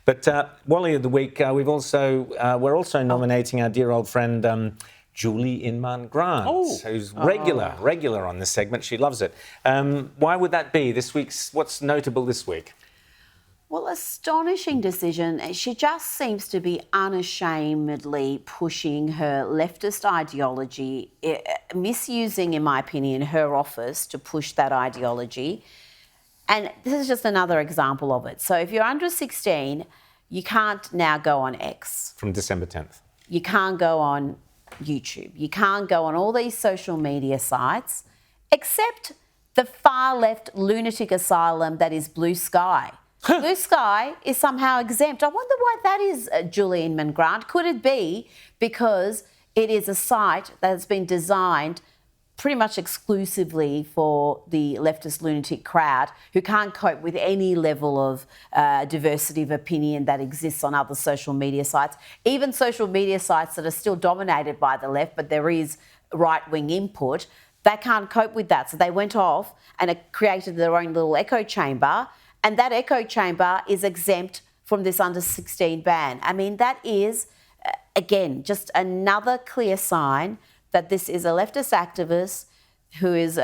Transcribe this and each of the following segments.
But Wally of the Week, we're also nominating our dear old friend Julie Inman Grant, who's regular on this segment. She loves it. Why would that be? What's notable this week? Well, astonishing decision. She just seems to be unashamedly pushing her leftist ideology, misusing, in my opinion, her office to push that ideology. And this is just another example of it. So if you're under 16, you can't now go on X. From December 10th. You can't go on YouTube. You can't go on all these social media sites, except the far left lunatic asylum that is Blue Sky. Blue Sky is somehow exempt. I wonder why that is, Julie Inman Grant. Could it be because it is a site that has been designed pretty much exclusively for the leftist lunatic crowd who can't cope with any level of diversity of opinion that exists on other social media sites, even social media sites that are still dominated by the left, but there is right-wing input. They can't cope with that. So they went off and created their own little echo chamber, and that echo chamber is exempt from this under 16 ban. I mean, that is, again, just another clear sign that this is a leftist activist who is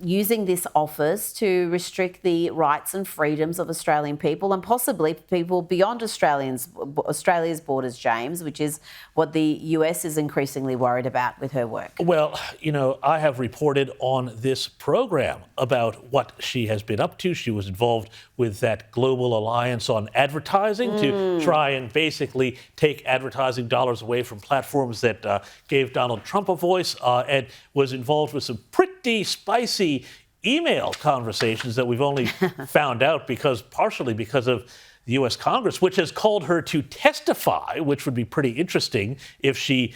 using this office to restrict the rights and freedoms of Australian people and possibly people beyond Australia's borders, James, which is what the US is increasingly worried about with her work. Well, I have reported on this program about what she has been up to. She was involved with that global alliance on advertising to try and basically take advertising dollars away from platforms that gave Donald Trump a voice, and was involved with some pretty spicy email conversations that we've only found out partially because of the U.S. Congress, which has called her to testify, which would be pretty interesting if she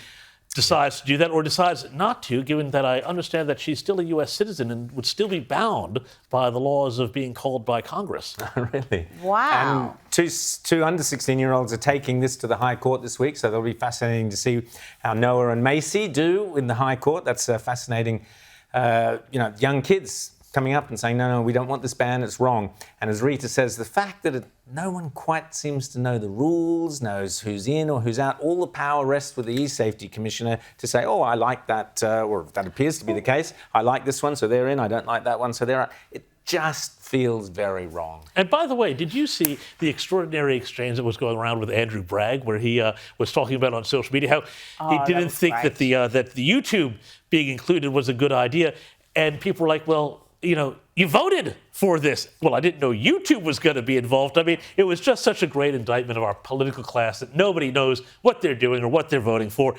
decides to do that or decides not to, given that I understand that she's still a U.S. citizen and would still be bound by the laws of being called by Congress. Really? Wow. And two under 16-year-olds are taking this to the High Court this week, so it'll be fascinating to see how Noah and Macy do in the High Court. That's fascinating. Young kids coming up and saying, no, we don't want this ban, it's wrong. And as Rita says, the fact that no one quite seems to know the rules, knows who's in or who's out, all the power rests with the E-Safety Commissioner to say, oh, I like that, or that appears to be the case. I like this one, so they're in. I don't like that one, so they're out. It just feels very wrong. And by the way, did you see the extraordinary exchange that was going around with Andrew Bragg, where he was talking about on social media how he didn't think that the YouTube being included was a good idea, and people were like, well, you voted for this. Well, I didn't know YouTube was going to be involved. I mean, it was just such a great indictment of our political class that nobody knows what they're doing or what they're voting for.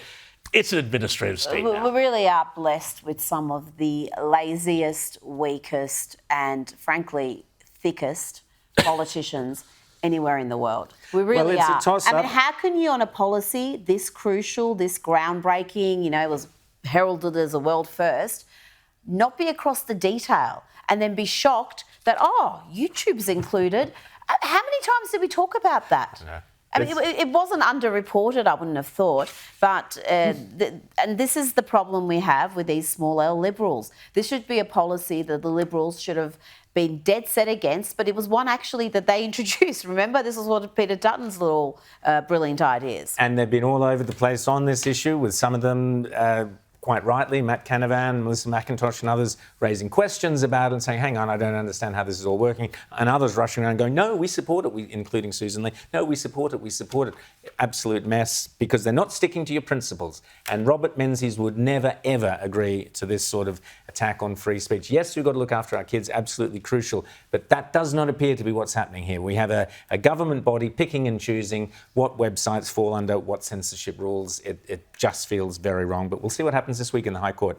It's an administrative state now. We really are blessed with some of the laziest, weakest, and frankly, thickest politicians anywhere in the world. We really are. A toss-up. I mean, how can you, on a policy this crucial, this groundbreaking, it was heralded as a world first, not be across the detail and then be shocked that, YouTube's included? How many times did we talk about that? Yeah. I mean, it wasn't underreported, I wouldn't have thought, but and this is the problem we have with these small L Liberals. This should be a policy that the Liberals should have been dead set against, but it was one actually that they introduced. Remember, this was one of Peter Dutton's little brilliant ideas. And they've been all over the place on this issue, with some of them quite rightly, Matt Canavan, Melissa McIntosh and others raising questions about it and saying, hang on, I don't understand how this is all working. And others rushing around going, no, we support it, including Susan Lee. No, we support it. Absolute mess, because they're not sticking to your principles. And Robert Menzies would never, ever agree to this sort of attack on free speech. Yes, we've got to look after our kids, absolutely crucial. But that does not appear to be what's happening here. We have a government body picking and choosing what websites fall under what censorship rules. It just feels very wrong. But we'll see what happens this week in the High Court.